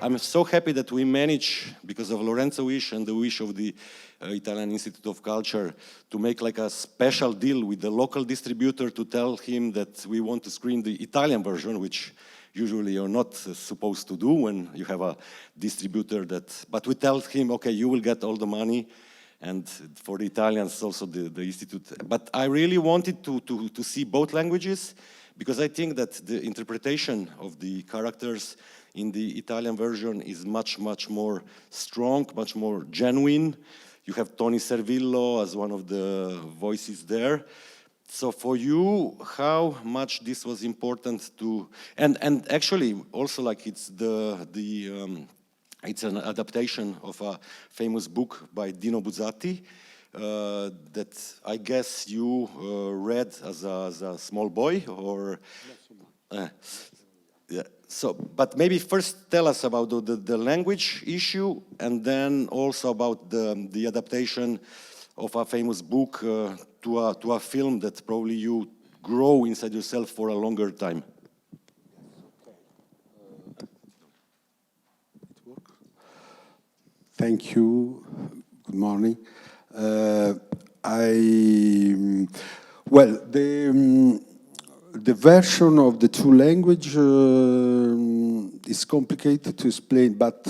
I'm so happy that we managed, because of Lorenzo's wish and the wish of the Italian Institute of Culture, to make like a special deal with the local distributor to tell him that we want to screen the Italian version, which usually you're not supposed to do when you have a distributor that, but we tell him, okay, you will get all the money, and for the Italians also the institute. But I really wanted to see both languages, because I think that the interpretation of the characters in the Italian version is much more strong, much more genuine. You have Tony Servillo as one of the voices there. So for you, how much this was important to, and actually also like it's it's an adaptation of a famous book by Dino Buzzati that I guess you read as a small boy, or yeah. So, but maybe first tell us about the language issue, and then also about the adaptation of a famous book to a film that probably you grow inside yourself for a longer time. Thank you. Good morning. Well, the version of the two language is complicated to explain, but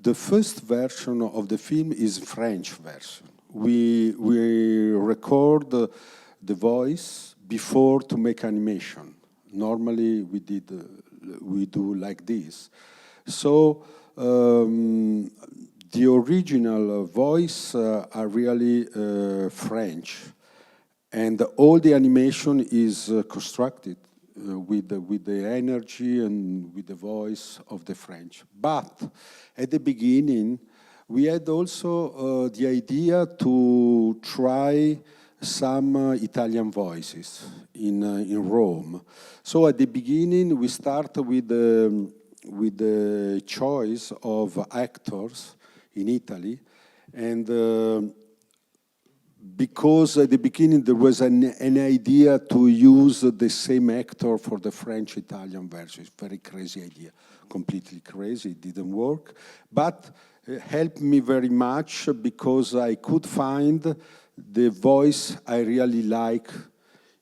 the first version of the film is French version. We record the voice before to make animation. Normally we do like this. So the original voice are really French, and all the animation is constructed with the energy and with the voice of the French. But at the beginning, we had also the idea to try some Italian voices in Rome. So at the beginning, we start with the choice of actors in Italy, and because at the beginning there was an idea to use the same actor for the French-Italian version. Very crazy idea, completely crazy, it didn't work, but it helped me very much because I could find the voice I really like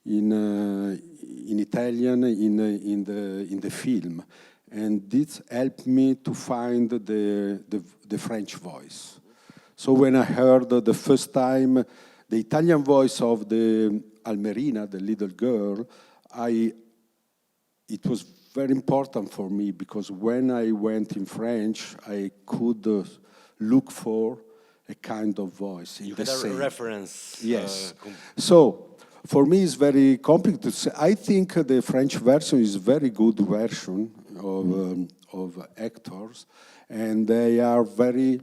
in Italian in the film. And this helped me to find the French voice. So when I heard the first time the Italian voice of the Almerina, the little girl, it was very important for me, because when I went in French, I could look for a kind of voice. You had a reference. Yes. So for me, it's very complicated. I think the French version is a very good version of actors, and they are very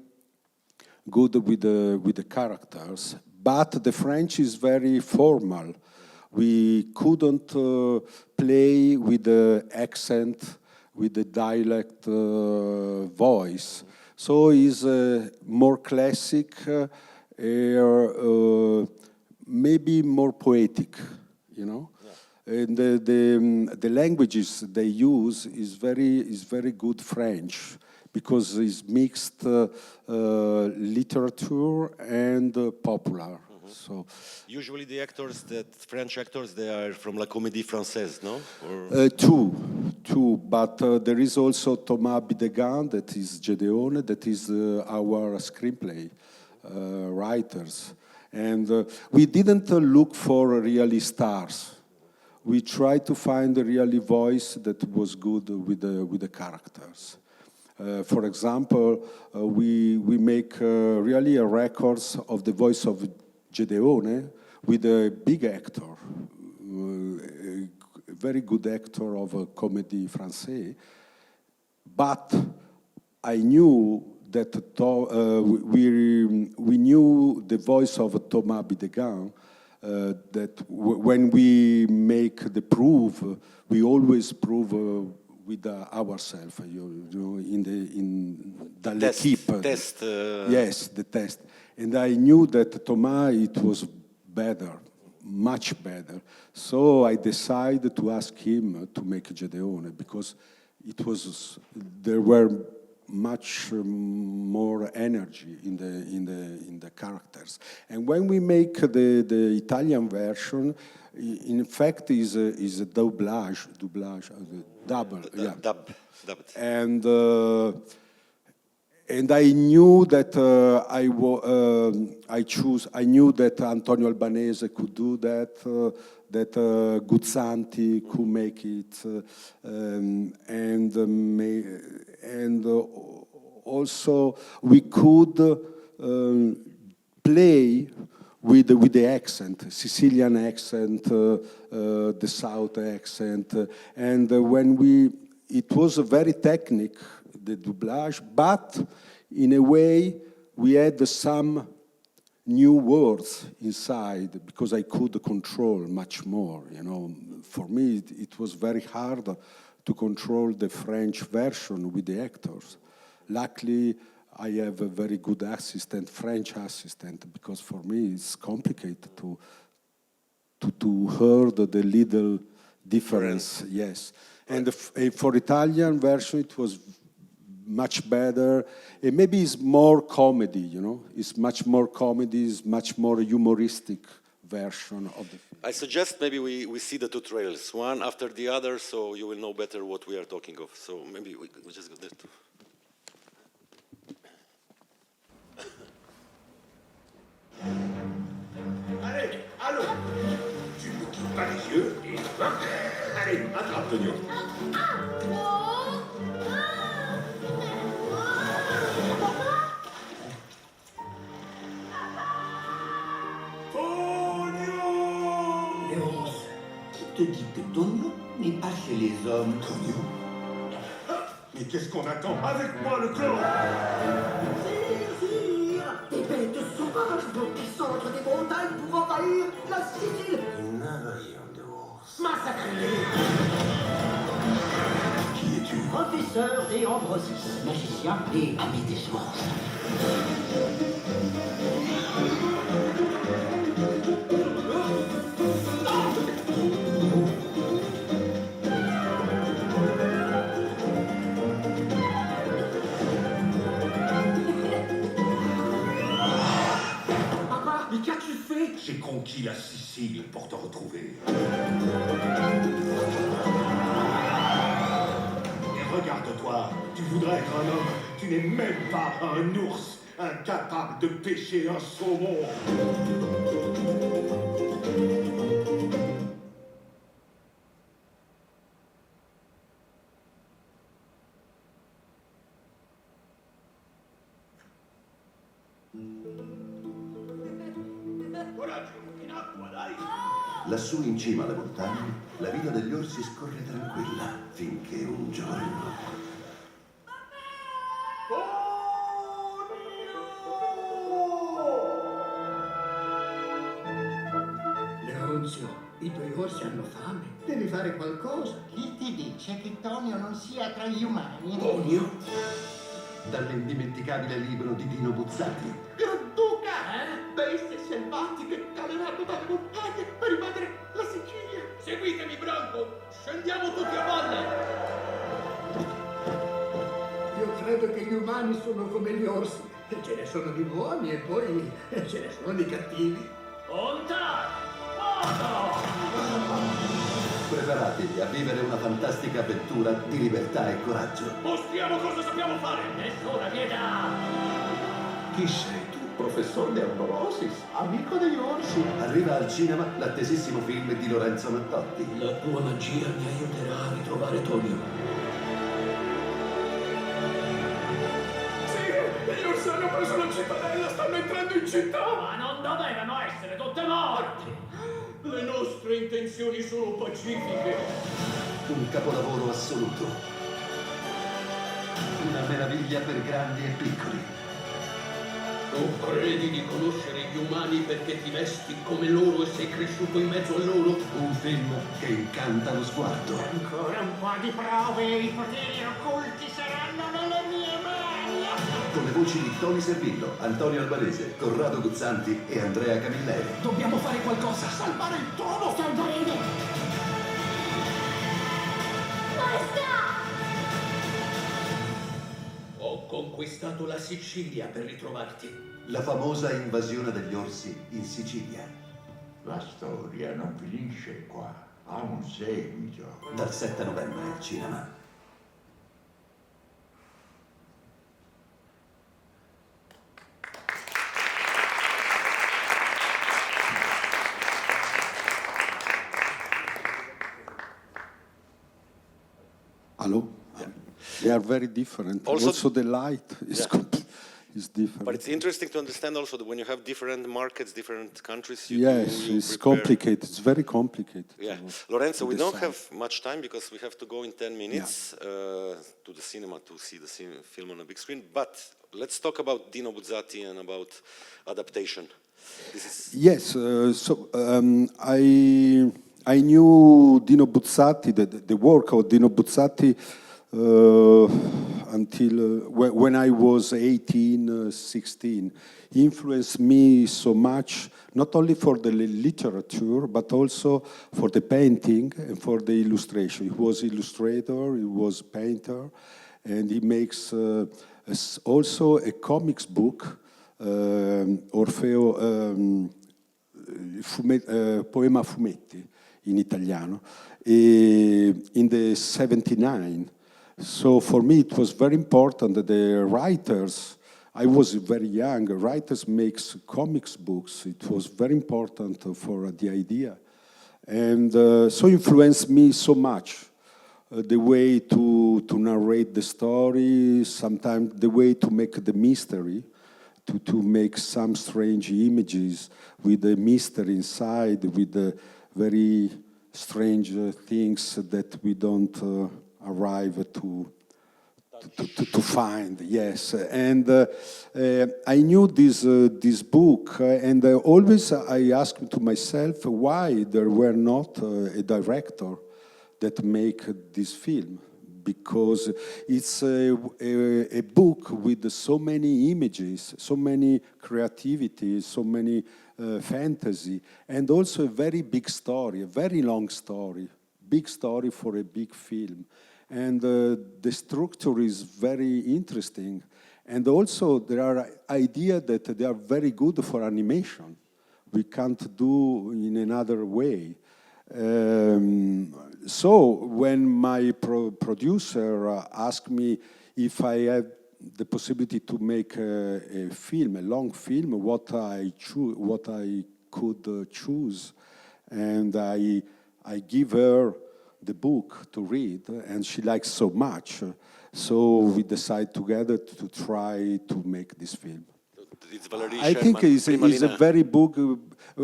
good with the characters. But the French is very formal. We couldn't play with the accent, with the dialect voice. So it's more classic, maybe more poetic, you know. Yeah. And the languages they use is very good French, because it's mixed literature and popular. Mm-hmm. So usually the actors, French actors, they are from La Comédie Française, no? Two, but there is also Thomas Bidegain, that is Gedeone, that is our screenplay writers. And we didn't look for really stars. We tried to find a really voice that was good with the characters. For example, we make really records of the voice of Gedeone with a big actor, a very good actor of a Comédie Française. But I knew that we knew the voice of Thomas Bidegain, that when we make the proof, we always prove with ourselves, you know, in l'équipe. Test. Yes, the test. And I knew that Thomas, it was better, much better. So I decided to ask him to make Gedeone, because there were much more energy in the characters. And when we make the Italian version, in fact is a doublage, double, yeah. Dubbed. And I knew that I knew that Antonio Albanese could do that, that Guzzanti could make it, and also we could play with the accent, Sicilian accent, the South accent, and it was a very technical, the doublage, but in a way we had some new words inside because I could control much more. You know, for me it was very hard to control the French version with the actors. Luckily, I have a very good assistant, French assistant, because for me it's complicated to hear the little difference. Yes, and for Italian version it was much better. And maybe it's more comedy, you know. It's much more comedy, it's much more humoristic version of the film. I suggest maybe we see the two trailers, one after the other, so you will know better what we are talking of. So maybe we just go there too. Allez, allons. Tu ne quittes pas les yeux et hop. Allez, attrape Tonio. Te dit que Tonio n'est pas chez les hommes. Tonio? Mais qu'est-ce qu'on attend? Avec moi, le clan! Des bêtes sauvages vont descendre des montagnes pour envahir la Sicile. Une invasion d'ours. Massacrez-les. Qui es-tu? Professeur des Ambrosis, magicien et ami des sources. J'ai conquis la Sicile pour te retrouver. Et regarde-toi, tu voudrais être un homme, tu n'es même pas un ours, incapable de pêcher un saumon. Lassù in cima alle montagne, la vita degli orsi scorre tranquilla, finché un giorno... Leonzio, i tuoi orsi hanno fame. Devi fare qualcosa. Chi ti dice che Tonio non sia tra gli umani? Tonio? Dall'indimenticabile libro di Dino Buzzati. Granduca! Bestie selvatiche caleranno dalle montagne per invadere la Sicilia! Seguitemi, Branco! Scendiamo tutti a valle! Io credo che gli umani sono come gli orsi. Ce ne sono di buoni e poi ce ne sono di cattivi. Onta! Foto! Preparatevi a vivere una fantastica avventura di libertà e coraggio. Mostriamo cosa sappiamo fare! Nessuna pietà! Chi sei tu? Professor de Ambrosis, amico degli orsi. Arriva al cinema l'attesissimo film di Lorenzo Mattotti. La tua magia mi aiuterà a ritrovare Tonio. Sì, gli orsi hanno preso la cittadella, stanno entrando in città. Ma non dovevano essere tutte morte! Le nostre intenzioni sono pacifiche. Un capolavoro assoluto. Una meraviglia per grandi e piccoli. Tu credi di conoscere gli umani perché ti vesti come loro e sei cresciuto in mezzo a loro? Un film che incanta lo sguardo. Ancora un po' di prove e i poteri occulti saranno nelle mie mani! Con le voci di Tony Servillo, Antonio Albanese, Corrado Guzzanti e Andrea Camilleri. Dobbiamo fare qualcosa, salvare il trono! Salvarete! Basta! Ho conquistato la Sicilia per ritrovarti. La famosa invasione degli orsi in Sicilia. La storia non finisce qua, ha un seguito. Dal 7 novembre al cinema. Hello? They are very different. Also the light is, is different. But it's interesting to understand also that when you have different markets, different countries, you Yes, it's complicated. It's very complicated. Yeah. Lorenzo, we don't decide. have much time because we have to go in 10 minutes to the cinema to see the film on a big screen. But let's talk about Dino Buzzati and about adaptation. This is Yes, I knew Dino Buzzati, the work of Dino Buzzati, until when I was 18, 16. He influenced me so much, not only for the literature, but also for the painting and for the illustration. He was illustrator, he was painter, and he makes also a comics book, Orfeo, Poema Fumetti in Italiano, in the 79. So for me it was very important that the writers, I was very young, writers makes comics books. It was very important for the idea. And so influenced me so much. The way to narrate the story, sometimes the way to make the mystery, to make some strange images with the mystery inside, with the very strange things that we don't arrive to find. Yes, and I knew this book, and always I asked to myself why there were not a director that make this film, because it's a book with so many images, so many creativity, so many fantasy, and also a very big story, a very long story, big story for a big film. And the structure is very interesting. And also there are ideas that they are very good for animation. We can't do in another way. So when my producer asked me if I had the possibility to make a film, a long film, what I could choose, and I give her the book to read, and she likes so much. So we decide together to try to make this film. it's Valerie I think it's a Primalina. very book,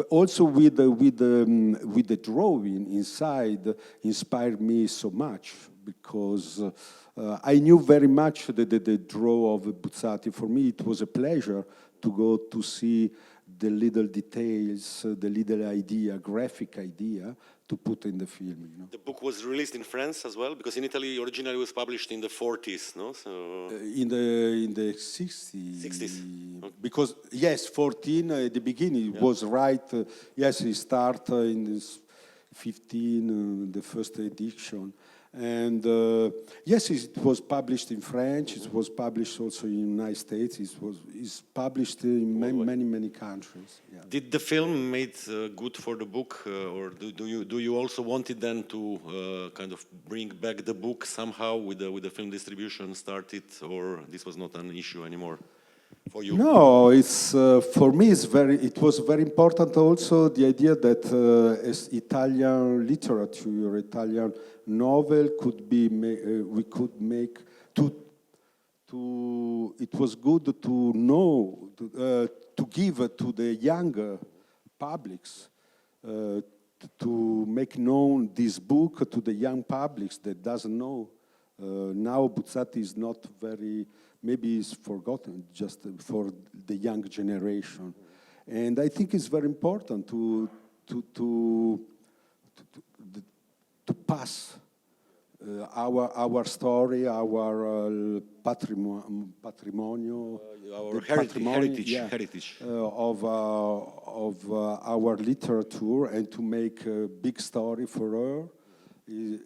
also with the drawing inside, inspired me so much, because I knew very much the draw of Buzzati. For me, it was a pleasure to go to see the little details, the little idea, graphic idea, to put in the film. You know? The book was released in France as well, because in Italy originally it was published in the 40s, no? So In the 60s. 60s. Okay. Because, yes, 14 at the beginning was right. Yes, it started in this 15, the first edition. And yes, it was published in French. It was published also in the United States. It's published in many countries. Yeah. Did the film made good for the book, or do you also wanted then to kind of bring back the book somehow with the film distribution started, or this was not an issue anymore for you? No, it's for me. It was very important also the idea that as Italian literature, Italian novel could be we could make to. It was good to know to give to the younger publics to make known this book to the young publics that doesn't know. Now Buzzati is not very. Maybe it's forgotten just for the young generation, and I think it's very important to pass our story, our patrimonio, Our the heritage. Of our literature, and to make a big story for her.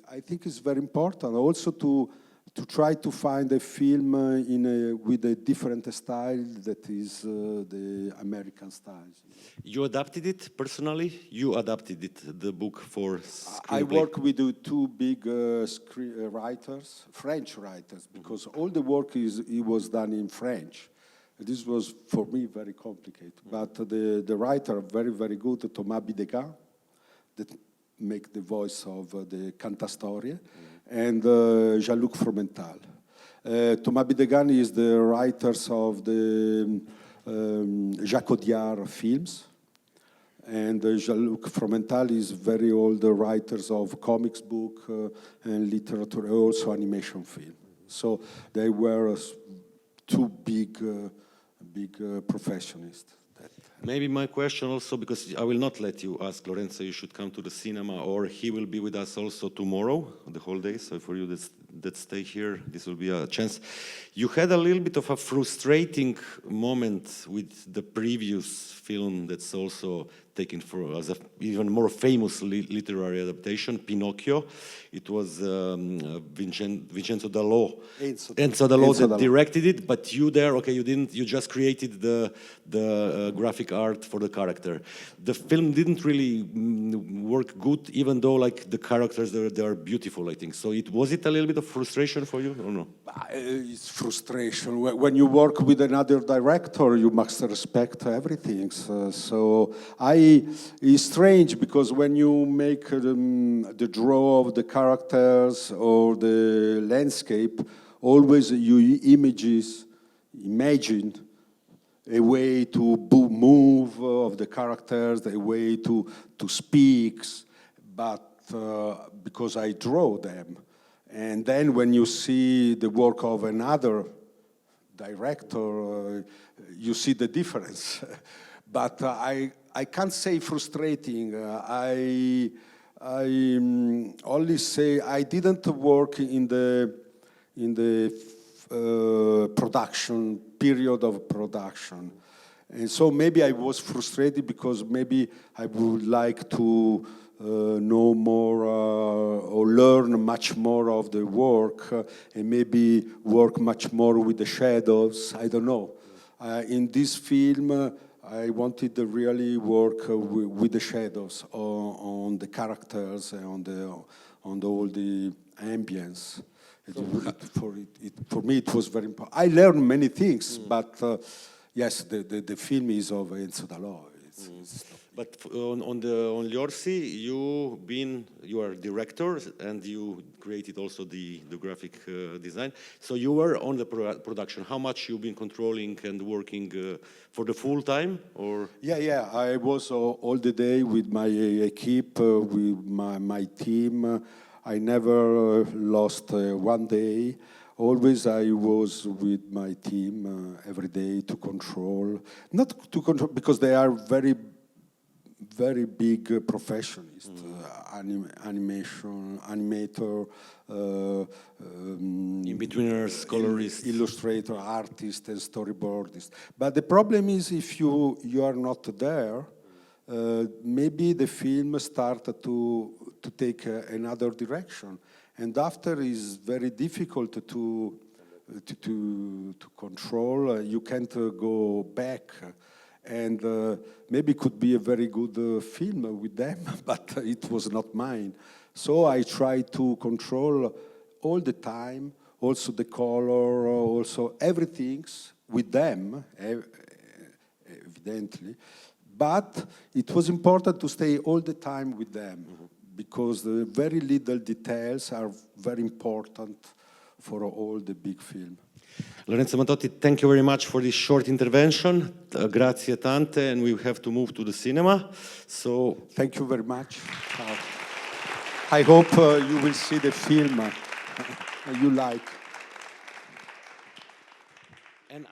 I think it's very important also to to try to find a film with a different style that is the American style. You adapted it personally? You adapted it, the book for screenplay? I work with the two big writers, French writers, because all the work it was done in French. This was, for me, very complicated. But the writer, very, very good, Thomas Bidega, that make the voice of the Cantastorie, and Jean-Luc Fromental. Thomas Bidegan is the writers of the Jacques Audiard films, and Jean-Luc Fromental is very old writers of comics book and literature, also animation film. So they were two big professionists. Maybe my question also, because I will not let you ask Lorenzo, you should come to the cinema, or he will be with us also tomorrow, the whole day. So for you that stay here, this will be a chance. You had a little bit of a frustrating moment with the previous film that's also taken for as an even more famous literary adaptation, Pinocchio. It was Vincenzo Dalò, Enzo Dalò that directed it, but you there, okay, you didn't, you just created the graphic art for the character. The film didn't really work good, even though like the characters, they are beautiful, I think. So was it a little bit of frustration for you, or no? It's frustration. When you work with another director, you must respect everything. So it's strange because when you make the draw of the characters or the landscape, always you imagine a way to move of the characters, a way to speak, but because I draw them. And then when you see the work of another director, you see the difference. But I can't say frustrating. I only say I didn't work in the production period of production, and so maybe I was frustrated because maybe I would like to know more or learn much more of the work, and maybe work much more with the shadows. I don't know. In this film, I wanted to really work with the shadows on the characters and on all the ambience. For me, it was very important. I learned many things, but yes, the film is of Enzo Dalò. But on Llorsi, you are director and you created also the graphic design. So you were on the production. How much you've been controlling and working for the full time, or? Yeah. I was all the day with my equipe, with my team. I never lost one day. Always I was with my team every day to control. Not to control, because they are very big professionals, animator, in-betweeners, colorists, illustrator, artist, and storyboardist. But the problem is if you are not there, maybe the film started to take another direction, and after is very difficult to control. You can't go back. And maybe it could be a very good film with them, but it was not mine. So I tried to control all the time, also the color, also everything with them, evidently. But it was important to stay all the time with them, because the very little details are very important for all the big film. Lorenzo Mattotti, thank you very much for this short intervention. Grazie tante, and we have to move to the cinema. So thank you very much. I hope you will see the film you like.